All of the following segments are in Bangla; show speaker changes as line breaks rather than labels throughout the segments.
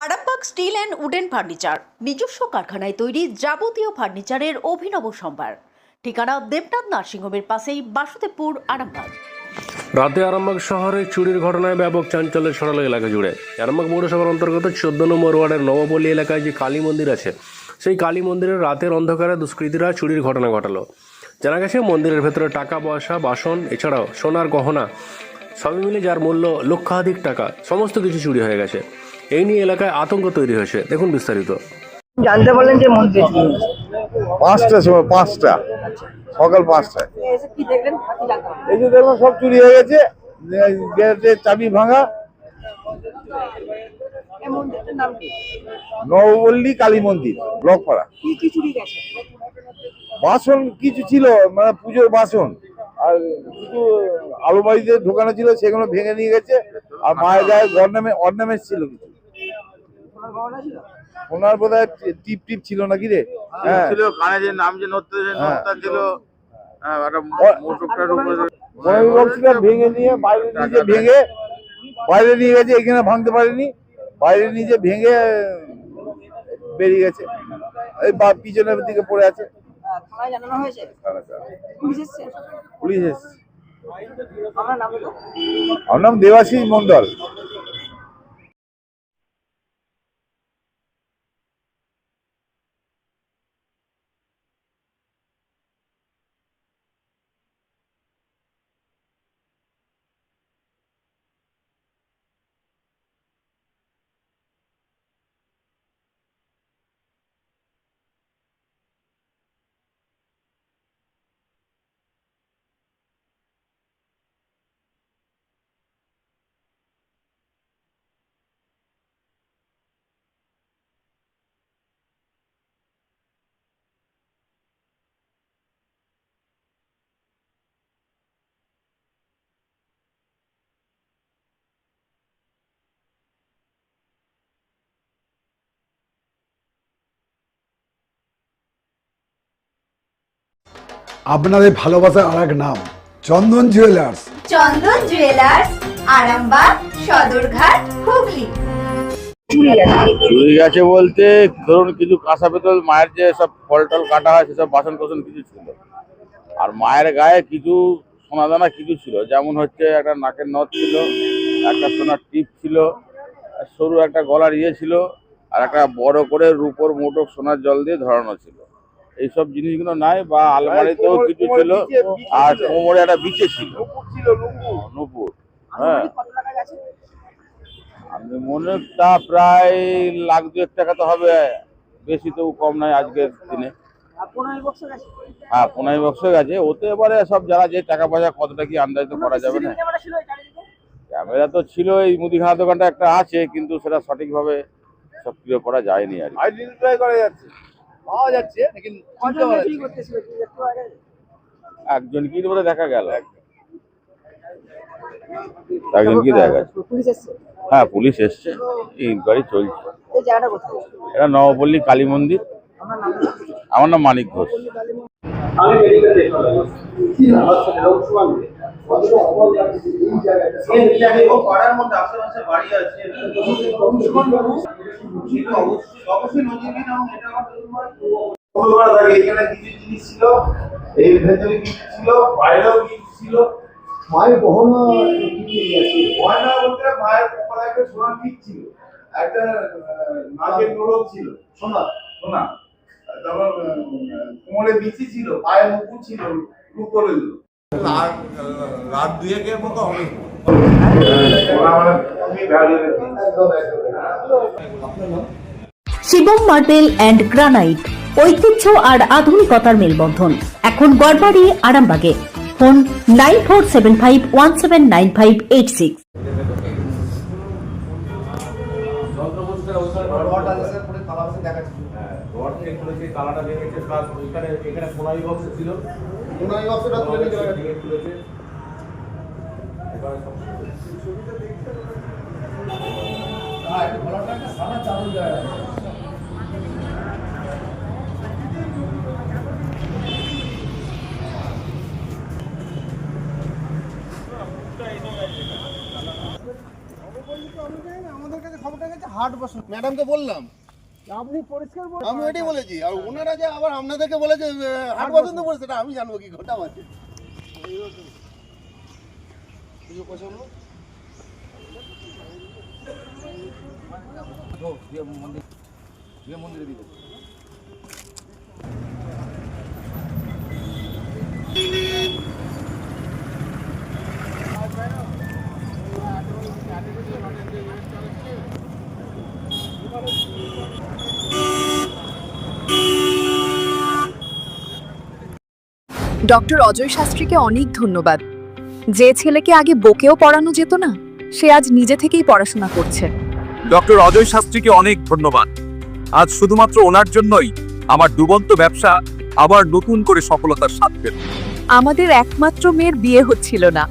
Arambagh steel and wooden furniture নিজস্ব কারখানায় তৈরি যাবতীয় ফার্নিচারের অভিনব সম্ভার। ঠিকানা দেবনাথ নার্সিংহোমের পাশেই বাসুদেবপুর, আরামবাগ।
রাতে আরামবাগ শহরে চুরির ঘটনায় ব্যাপক চাঞ্চল্য ছড়ালো এলাকা জুড়ে। আরামবাগ পৌরসভার অন্তর্গত 14 নম্বর ওয়ার্ডের নবপল্লী এলাকায় যে কালী মন্দির আছে, সেই কালী মন্দিরের রাতের অন্ধকারে দুষ্কৃতীরা চুরির ঘটনা ঘটালো। জানা গেছে মন্দিরের ভেতরে টাকা পয়সা, বাসন, এছাড়াও সোনার গহনা সবই মিলে যার মূল্য লক্ষাধিক টাকা সমস্ত কিছু চুরি হয়ে গেছে। এই নিয়ে এলাকায় আতঙ্ক তৈরি হয়েছে। দেখুন বিস্তারিত।
জানতে পারলেন যে মন্দির
পাঁচটার সময়, সকাল 5টায়
কি দেখলেন?
এই যে দেখলাম সব চুরি হয়ে গেছে, গেটের চাবি ভাঙা।
এই মন্দিরটার নাম কি?
নবপল্লী কালী মন্দির, ব্লকপাড়া।
কি কি চুরি গেছে?
বাসন কিছু ছিল, মানে পুজোর বাসন, আর কিছু আলমারিতে ঢোকানো ছিল, সেগুলো ভেঙে নিয়ে গেছে। আর মায়ের গায়ে অর্নামেন্ট ছিল কিছু।
সোনার গহনা ছিল?
ওনার বোধহয় টিপ ছিল নাকি রে? হ্যাঁ
ছিল, কানে যে নাম যে নোটটা ছিল, একটা মোটরটার উপরে
বক্সটা ভেঙে নিয়ে বাইরে নিয়ে গেছে। এখানে ভাঙতে পারেনি, বাইরে নিয়ে ভেঙে বেরিয়ে গেছে। এই পিছনের দিকে পড়ে আছে।
থানায় জানানো হয়েছে? পুলিশ এসেছে?
পুলিশ এসেছে।
আপনার নাম হলো?
আমার নাম দেবাশিস মন্ডল।
আপনাদের ভালোবাসার আর এক নাম চন্দন জুয়েলার্স।
চন্দন জুয়েলার্স, আরামবাগ, সদরঘাট, হুগলি।
চুরি গেছে বলতে ধরুন কিছু কাঁসা পেতল, মায়ের যে সব ফল টল কাটা হয় সেসব বাসন কোসন কিছু ছিল। আর মায়ের গায়ে কিছু সোনাদানা কিছু ছিল, যেমন হচ্ছে একটা নাকের নথ ছিল, একটা সোনার টিপ ছিল, আর সরু একটা গলার ছিল, আর একটা বড় করে রূপোর মোটক সোনার জল দিয়ে ধরানো ছিল। এইসব জিনিসগুলো নাই, বা আলমারিতেও কিছু ছিল, আর কোমরে একটা বিছে ছিল, নুপুর। হ্যাঁ,
কত টাকা গেছে?
আমি মনে তা প্রায় লাখ 2 টাকা তো হবে, বেশি তো কম নয় আজকের দিনে।
15 বক্স গেছে?
হ্যাঁ, 15 বক্স গেছে। ওতে এবারে সব যারা যে টাকা পয়সা কতটা কি আন্দাজ তো করা যাবে না।
ক্যামেরা ছিল এই চারিদিকে?
ক্যামেরা তো ছিল, এই মুদিখানা দোকানটা একটা আছে, কিন্তু সেটা সঠিকভাবে সক্রিয় করা যায়নি আর কি।
আইডেন্টিফাই করা যাচ্ছে, পাওয়া যাচ্ছে, কিন্তু
কজন চুরি করতেছিল? কি দেখতে পাওয়া গেছে?
একজন কি বলে দেখা গেল, একজন কি দেখা গেছে।
পুলিশ এসেছে?
হ্যাঁ, পুলিশ এসছে, ইনকোয়ারি চলছে।
এই জায়গাটা কোথায়?
এটা নবপল্লী কালী মন্দির।
আপনার নাম?
আমার নাম মানিক ঘোষ।
মায়ের গহনা গয়না বলতে মায়ের কপালে একটা সোনার টিপ ছিল, একটা নাকের নোলক ছিল, সোনা। তারপর কোমরে বিচি ছিল, পায়ে মুকুট ছিল, রূপোর। রাত 2-এর মতো হবে।
শিবম মার্বেল অ্যান্ড গ্রানাইট, ঐতিহ্য আর আধুনিকতার মেলবন্ধন। এখন গড়বাড়ি, আরামবাগে। ফোন 9475179586।
তালাটা ভেঙেছে, প্লাস এখানে সোনাই বক্স ছিল,
সোনাই বক্সটা তুলে নিয়ে চলে গেছে।
আমাদের কাছে খবরটা গেছে
হাট বসুন ম্যাডামকে বললাম,
আপনি পরিষ্কার বলুন।
আমি ওইটাই বলেছি। আর ওনারা যে আবার আপনাদেরকে বলেছে হাট বসন্ত বলেছে, সেটা আমি জানবো কি ঘটা আছে।
ডক্টর অজয় শাস্ত্রীকে অনেক ধন্যবাদ। যে ছেলেকে আগে বকেও পড়ানো যেত না, সে আজ নিজে থেকেই পড়াশোনা করছে।
ডক্টর অজয় শাস্ত্রীকে অনেক ধন্যবাদ। আজ শুধুমাত্র ওনার জন্যই আমার ডুবন্ত ব্যবসা আবার নতুন করে সফলতার স্বাদ পেল।
আমাদের একমাত্র মেয়ের বিয়ে হচ্ছিল না,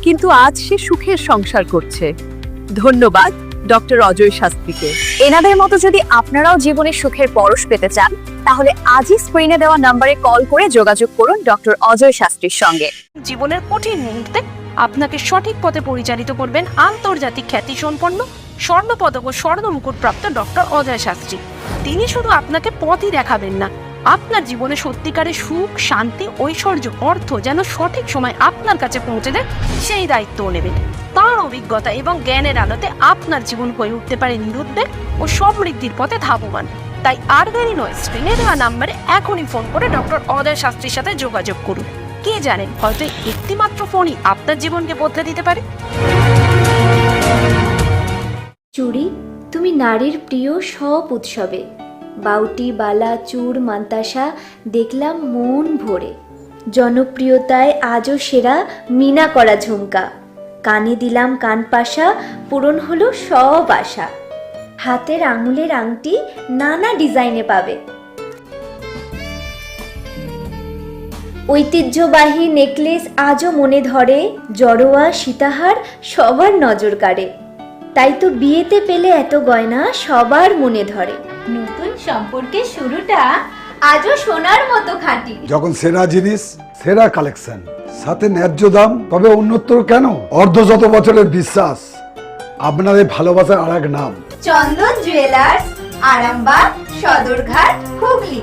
কিন্তু আজ সে সুখের সংসার করছে। ধন্যবাদ ডক্টর অজয় শাস্ত্রীকে।
এনাদের মতো যদি আপনারাও জীবনে সুখের পরশ পেতে চান, তাহলে আজই স্ক্রিনে দেওয়া নম্বরে কল করে যোগাযোগ করুন ডক্টর অজয় শাস্ত্রীর সঙ্গে।
জীবনের কঠিন মুহূর্তে আপনাকে সঠিক পথে পরিচালিত করবেন আন্তর্জাতিক খ্যাতিসম্পন্ন স্বর্ণপদক ও স্বর্ণ মুকুট প্রাপ্ত ডক্টর অজয় শাস্ত্রী। তিনি শুধু আপনাকে পথই দেখাবেন না, আপনার জীবনে সত্যিকারের সুখ, শান্তি, ঐশ্বর্য, অর্থ যেন সঠিক সময় আপনার কাছে পৌঁছে দেয়, সেই দায়িত্বও নেবেন। তার অভিজ্ঞতা এবং জ্ঞানের আলোতে আপনার জীবন হয়ে উঠতে পারে নিরুদ্বেগ ও সমৃদ্ধির পথে ধাবমান। তাই আর দেরি নয়, স্ক্রিনে দেওয়া নাম্বারে এখনই ফোন করে ডক্টর অজয় শাস্ত্রীর সাথে যোগাযোগ করুন। কে জানেন, হয়তো একটি মাত্র ফোনই আপনার জীবনকে বদলে দিতে পারে।
চুড়ি, তুমি নারীর প্রিয় সব উৎসবে। বাউটি, বালা, চূড়, মান্তাসা দেখলাম মন ভরে। জনপ্রিয়তায় আজও সেরা মিনা করা ঝুমকা। কানে দিলাম কানপাশা, পূরণ হলো সব আশা। হাতের আঙুলের আংটি নানা ডিজাইনে পাবে। ঐতিহ্যবাহী নেকলেস আজও মনে ধরে। জড়োয়া, সীতাহার সবার নজর কাড়ে। তাই তো বিয়েতে পেলে এত গয়না সবার মনে ধরে। নতুন সম্পর্কের শুরুটা আজও সোনার মতো খাঁটি।
যখন সেরা জিনিস, সেরা কালেকশন, সাথে ন্যায্য দাম, তবে উন্নতর কেন? অর্ধশত বছরের বিশ্বাস, আপনাদের ভালোবাসার আর এক নাম
চন্দন জুয়েলার্স, আরামবাগ, সদরঘাট, হুগলি।